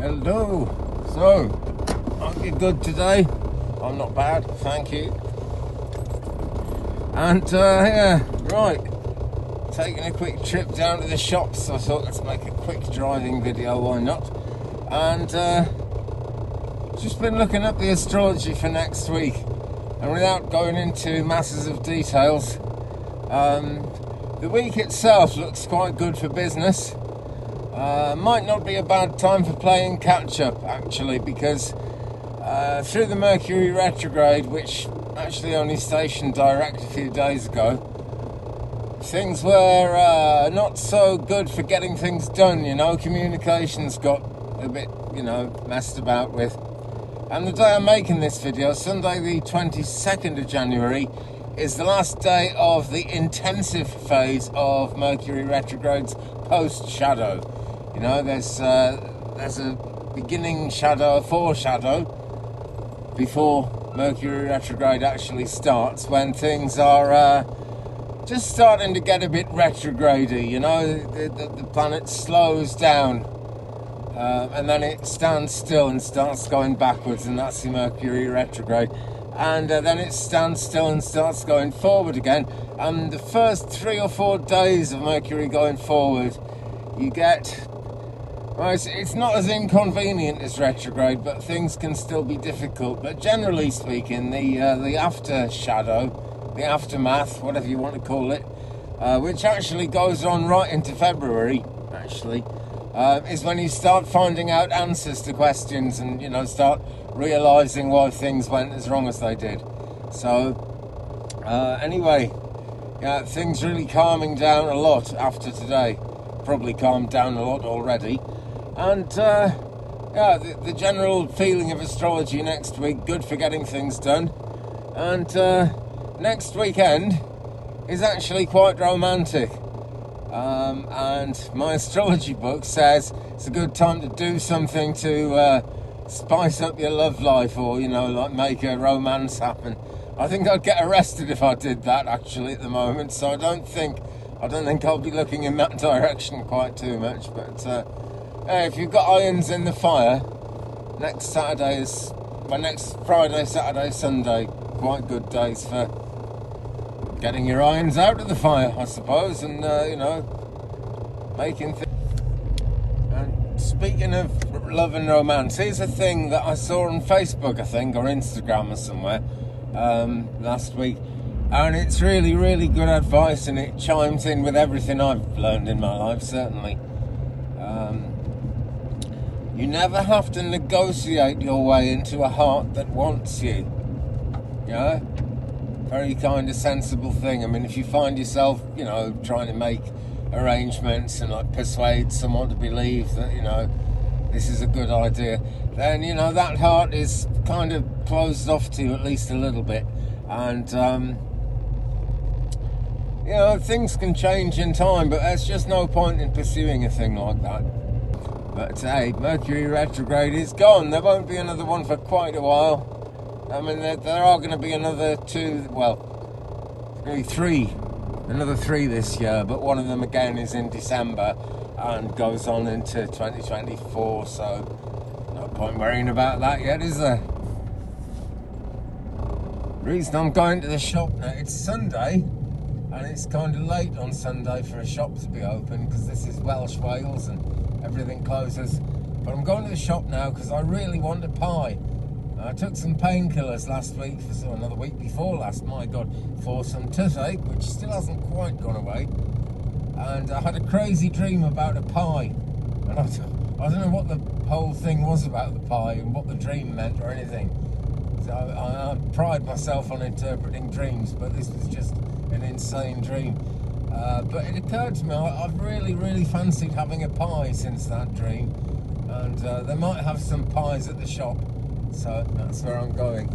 Hello. So, aren't you good today? I'm not bad, thank you. And yeah, right. Taking a quick trip down to the shops. I thought let's make a quick driving video, why not? And just been looking up the astrology for next week. And without going into masses of details, the week itself looks quite good for business. Might not be a bad time for playing catch-up, actually, because through the Mercury retrograde, which actually only stationed direct a few days ago, things were not so good for getting things done, you know. Communications got a bit, messed about with. And the day I'm making this video, Sunday the 22nd of January, is the last day of the intensive phase of Mercury retrograde's post-shadow. You know, there's a beginning shadow, a foreshadow, before Mercury retrograde actually starts, when things are just starting to get a bit retrograde-y, you know. The planet slows down, and then it stands still and starts going backwards, and that's the Mercury retrograde. And then it stands still and starts going forward again. And the first 3 or 4 days of Mercury going forward, you get... Well, it's not as inconvenient as retrograde, but things can still be difficult. But generally speaking, the after shadow, the aftermath, whatever you want to call it, which actually goes on right into February, actually, is when you start finding out answers to questions and, start realising why things went as wrong as they did. So, anyway, yeah, things really calming down a lot after today. Probably calmed down a lot already. And, yeah, the general feeling of astrology next week, good for getting things done. And next weekend is actually quite romantic. And my astrology book says it's a good time to do something to spice up your love life, or, like make a romance happen. I think I'd get arrested if I did that, actually, at the moment. So I don't think I'll be looking in that direction quite too much. But hey, if you've got irons in the fire, next Friday, Saturday, Sunday, quite good days for getting your irons out of the fire, I suppose, and making things. And speaking of love and romance, here's a thing that I saw on Facebook, I think, or Instagram or somewhere, last week, and it's really, really good advice, and it chimes in with everything I've learned in my life, certainly. You never have to negotiate your way into a heart that wants you. Yeah? Very kind of sensible thing. I mean, if you find yourself, trying to make arrangements and persuade someone to believe that, this is a good idea, then, that heart is kind of closed off to you at least a little bit. And, things can change in time, but there's just no point in pursuing a thing like that. But hey, Mercury retrograde is gone. There won't be another one for quite a while. I mean, there are going to be another 2, well, maybe 3, another 3 this year, but one of them again is in December and goes on into 2024, so no point worrying about that yet, is there? The reason I'm going to the shop now, it's Sunday, and it's kind of late on Sunday for a shop to be open, because this is Welsh Wales and everything closes. But I'm going to the shop now because I really want a pie. I took some painkillers last week, another week before last, my God, for some toothache, which still hasn't quite gone away. And I had a crazy dream about a pie. And I don't know what the whole thing was about the pie and what the dream meant or anything. So I pride myself on interpreting dreams, but this was just an insane dream. But it occurred to me, I've really, really fancied having a pie since that dream. And they might have some pies at the shop. So that's where I'm going.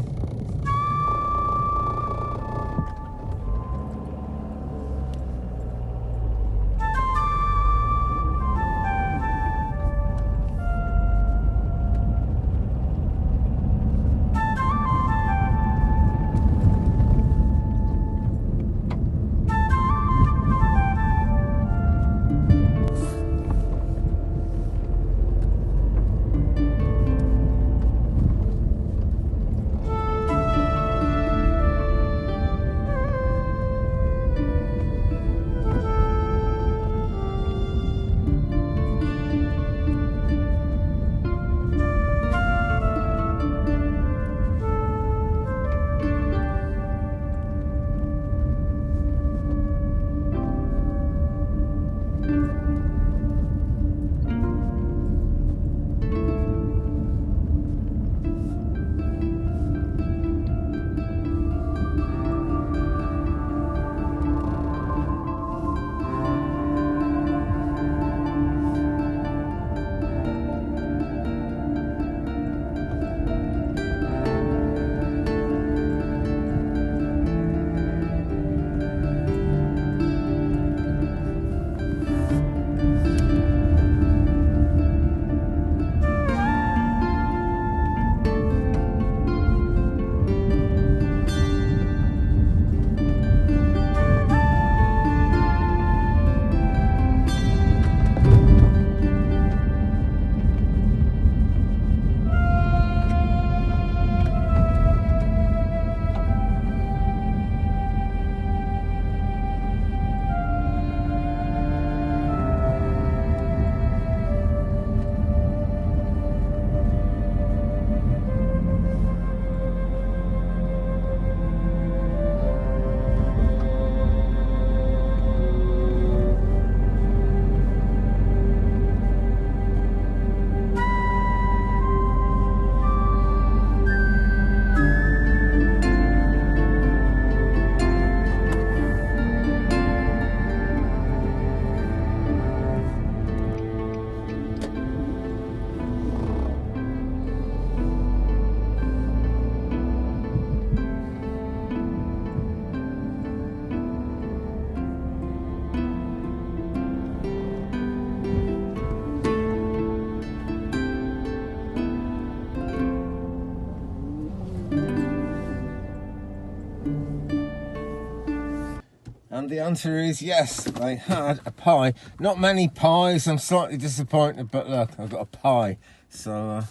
And the answer is yes, they had a pie. Not many pies, I'm slightly disappointed, but look, I've got a pie. So,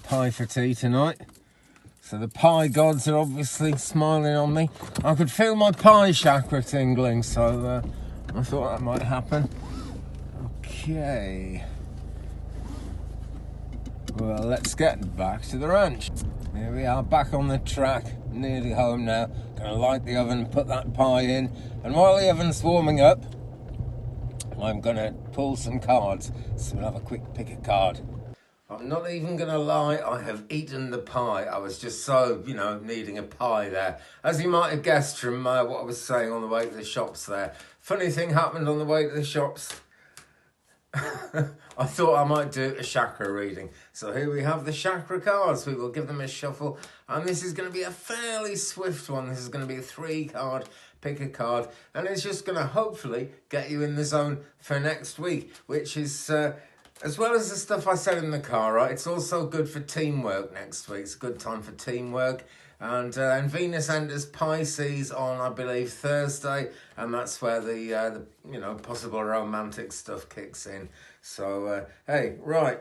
pie for tea tonight. So the pie gods are obviously smiling on me. I could feel my pie chakra tingling, so I thought that might happen. Okay. Well, let's get back to the ranch. Here we are, back on the track, nearly home now. Gonna light the oven, put that pie in, and while the oven's warming up, I'm gonna pull some cards. So we'll have a quick pick a card. I'm not even gonna lie, I have eaten the pie. I was just so, needing a pie there. As you might have guessed from what I was saying on the way to the shops there. Funny thing happened on the way to the shops. I thought I might do a chakra reading. So here we have the chakra cards. We will give them a shuffle. And this is going to be a fairly swift one. This is going to be a 3-card, pick a card. And it's just going to hopefully get you in the zone for next week. Which is, as well as the stuff I said in the car, right? It's also good for teamwork next week. It's a good time for teamwork. And Venus enters Pisces on, I believe, Thursday, and that's where the possible romantic stuff kicks in. So, hey, right,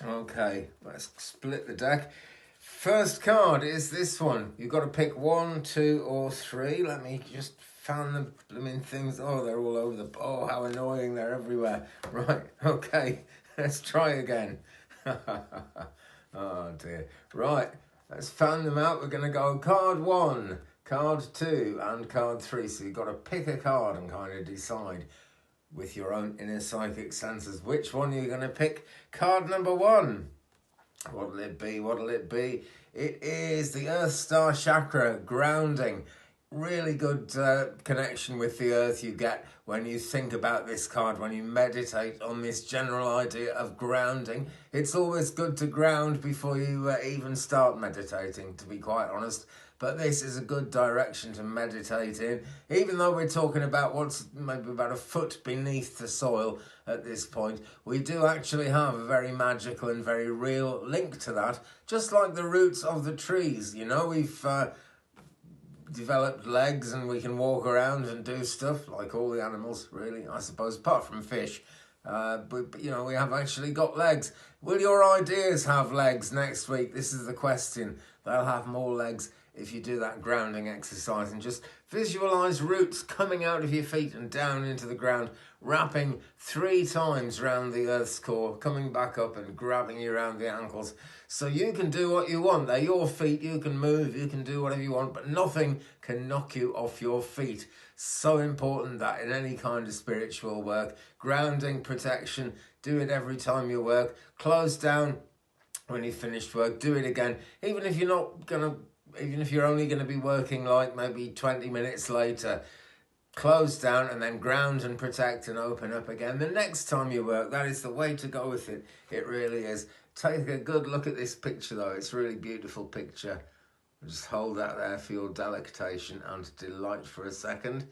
okay, let's split the deck. First card is this one. You've got to pick 1, 2, or 3. Let me just fan the blooming things. Oh, they're all over the... Oh, how annoying, they're everywhere. Right, okay, let's try again. Oh, dear. Right. Let's fan them out. We're going to go card 1, card 2, and card 3. So you've got to pick a card and kind of decide with your own inner psychic senses which one you're going to pick. Card number 1. What'll it be? What'll it be? It is the Earth Star Chakra, grounding. Really good connection with the earth you get when you think about this card, when you meditate on this general idea of grounding. It's always good to ground before you even start meditating, to be quite honest. But this is a good direction to meditate in, even though we're talking about what's maybe about a foot beneath the soil at this point. We do actually have a very magical and very real link to that, just like the roots of the trees. We've... developed legs and we can walk around and do stuff like all the animals, really, I suppose, apart from fish. But we have actually got legs. Will your ideas have legs next week? This is the question. They'll have more legs if you do that grounding exercise and just visualize roots coming out of your feet and down into the ground, wrapping 3 times around the earth's core, coming back up and grabbing you around the ankles. So you can do what you want. They're your feet. You can move. You can do whatever you want, but nothing can knock you off your feet. So important that in any kind of spiritual work, grounding, protection, do it every time you work. Close down when you finished work. Do it again. Even if you're only going to be working like maybe 20 minutes later, close down and then ground and protect and open up again. The next time you work, that is the way to go with it. It really is. Take a good look at this picture though. It's a really beautiful picture. Just hold that there for your delectation and delight for a second.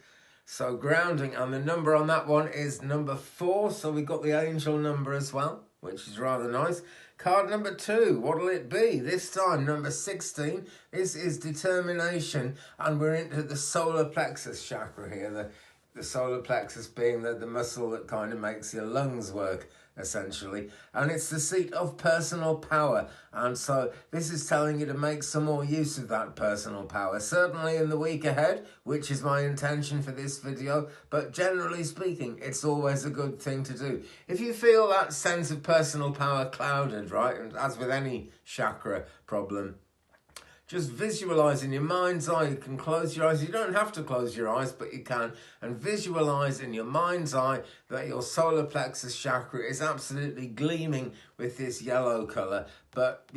So grounding, and the number on that one is number 4. So we got the angel number as well, which is rather nice. Card number 2, what'll it be? This time, number 16. This is determination, and we're into the solar plexus chakra here. The solar plexus being the muscle that kind of makes your lungs work, essentially. And it's the seat of personal power. And so this is telling you to make some more use of that personal power. Certainly in the week ahead, which is my intention for this video. But generally speaking, it's always a good thing to do. If you feel that sense of personal power clouded, right, and as with any chakra problem, just visualize in your mind's eye. You can close your eyes. You don't have to close your eyes, but you can. And visualize in your mind's eye that your solar plexus chakra is absolutely gleaming with this yellow color. But,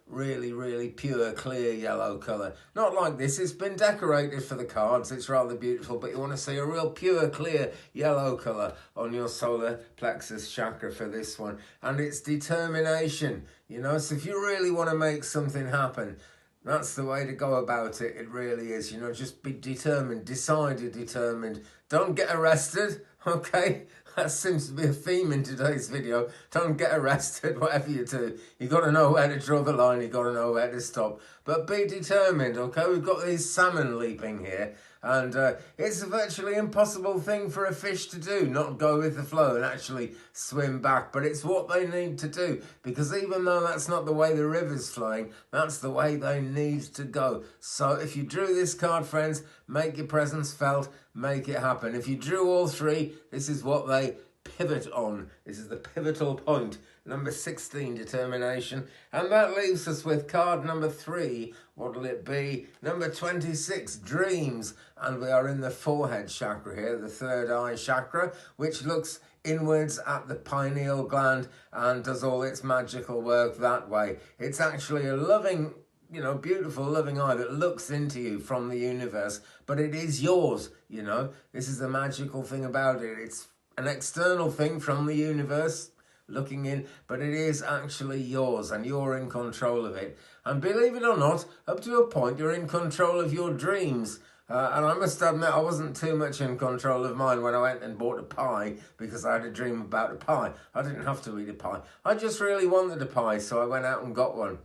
really, really pure, clear yellow color. Not like this. It's been decorated for the cards. It's rather beautiful. But you want to see a real pure, clear yellow color on your solar plexus chakra for this one. And it's determination. So if you really want to make something happen, that's the way to go about it. It really is. Just be determined. Decide you're determined. Don't get arrested, okay? That seems to be a theme in today's video. Don't get arrested, whatever you do. You've got to know where to draw the line. You've got to know where to stop. But be determined, okay? We've got these salmon leaping here. And it's a virtually impossible thing for a fish to do, not go with the flow and actually swim back. But it's what they need to do, because even though that's not the way the river's flowing, that's the way they need to go. So if you drew this card, friends, make your presence felt, make it happen. If you drew all three, this is what they pivot on. This is the pivotal point. Number 16, determination. And that leaves us with card number 3. What'll it be? Number 26, dreams. And we are in the forehead chakra here, the third eye chakra, which looks inwards at the pineal gland and does all its magical work that way. It's actually a loving, beautiful loving eye that looks into you from the universe, but it is yours, This is the magical thing about it. It's an external thing from the universe looking in, but it is actually yours and you're in control of it. And believe it or not, up to a point, you're in control of your dreams. And I must admit, I wasn't too much in control of mine when I went and bought a pie because I had a dream about a pie. I didn't have to eat a pie. I just really wanted a pie, so I went out and got one.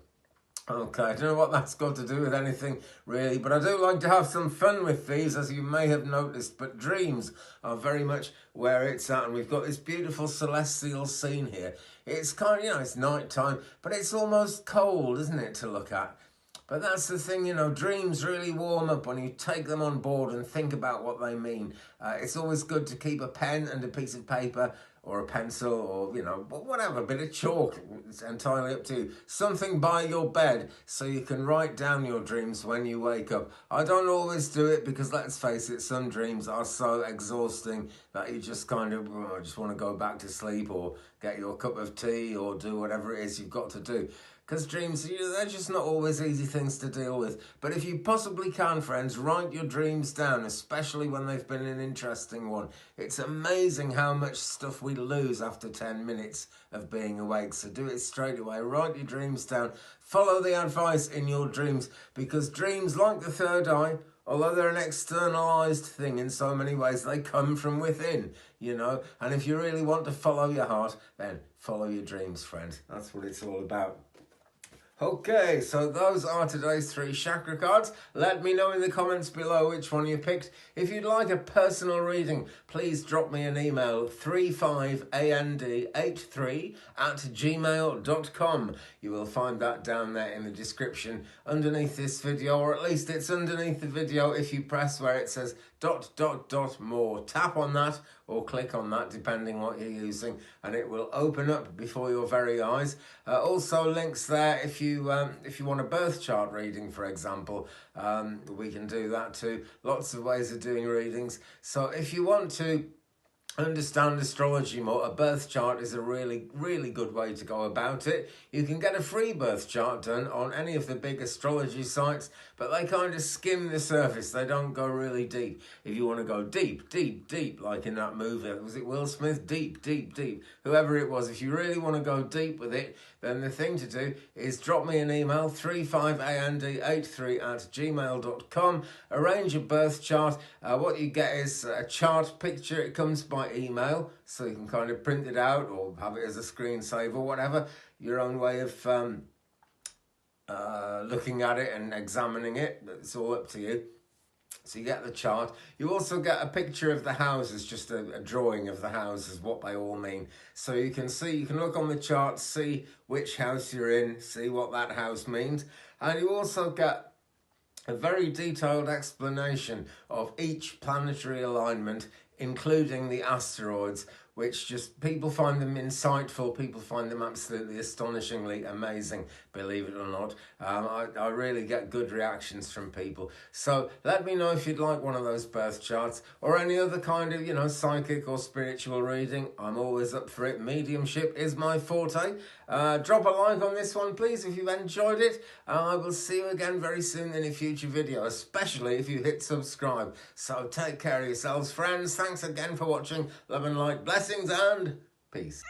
Okay, I don't know what that's got to do with anything really, but I do like to have some fun with these, as you may have noticed. But dreams are very much where it's at, and we've got this beautiful celestial scene here. It's kind of, it's night time, but it's almost cold, isn't it, to look at? But that's the thing, dreams really warm up when you take them on board and think about what they mean. It's always good to keep a pen and a piece of paper or a pencil or, whatever, a bit of chalk. It's entirely up to you. Something by your bed so you can write down your dreams when you wake up. I don't always do it because, let's face it, some dreams are so exhausting that you just kind of just want to go back to sleep or get your cup of tea or do whatever it is you've got to do. Because dreams, they're just not always easy things to deal with. But if you possibly can, friends, write your dreams down, especially when they've been an interesting one. It's amazing how much stuff we lose after 10 minutes of being awake. So do it straight away. Write your dreams down. Follow the advice in your dreams, because dreams, like the third eye, although they're an externalized thing in so many ways, they come from within, And if you really want to follow your heart, then follow your dreams, friend. That's what it's all about. Okay, so those are today's 3 chakra cards. Let me know in the comments below which one you picked. If you'd like a personal reading, please drop me an email, 35and83@gmail.com. You will find that down there in the description underneath this video, or at least it's underneath the video if you press where it says ... more. Tap on that or click on that, depending what you're using, and it will open up before your very eyes. Also links there if you want a birth chart reading, for example. We can do that too. Lots of ways of doing readings. So if you want to understand astrology more, a birth chart is a really, really good way to go about it. You can get a free birth chart done on any of the big astrology sites, but they kind of skim the surface. They don't go really deep. If you want to go deep, deep, deep, like in that movie, was it Will Smith? Deep, deep, deep. Whoever it was, if you really want to go deep with it, then the thing to do is drop me an email, 35and83@gmail.com. Arrange a birth chart. What you get is a chart picture. It comes by email, so you can kind of print it out or have it as a screensaver, whatever, your own way of looking at it and examining it. It's all up to you. So you get the chart. You also get a picture of the houses, just a drawing of the houses, what they all mean. So you can see, you can look on the chart, see which house you're in, see what that house means. And you also get a very detailed explanation of each planetary alignment, including the asteroids, which just, people find them insightful, people find them absolutely astonishingly amazing, believe it or not. I really get good reactions from people. So let me know if you'd like one of those birth charts or any other kind of, psychic or spiritual reading. I'm always up for it. Mediumship is my forte. Drop a like on this one, please, if you've enjoyed it. I will see you again very soon in a future video, especially if you hit subscribe. So take care of yourselves, friends. Thanks again for watching. Love and light, blessings and peace.